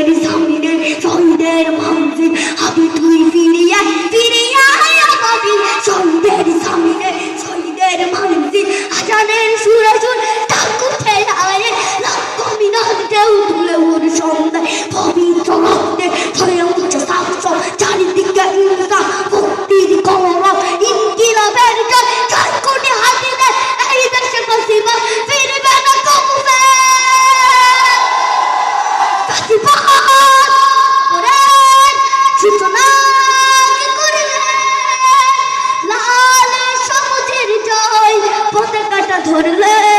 শহীদের সামনে শহীদের মঞ্জিল আগে তুই ফিরিয়ে ফিরিয়ে আগামী শহীদের সামনে শহীদের মঞ্জিল আজানের সুরে সুর ঠাকুরে আয়ে লক্ষ মিনার ঢেউ তুলে ওর সন্ধ্যায় পবিত্র রক্তে ছড়ে উচ্চ সাহস চারিদিকে ইনসাফ মুক্তির গৌরব ইনকিলাবের জয় 4 কোটি হাতিদের এই দেশে ফাঁসিবাদ ফিরবে না কবুবে ফাঁসিবাদ ওরের সূচনা কে করলে লাল সবুজের জয় পতাকাটা ধরলে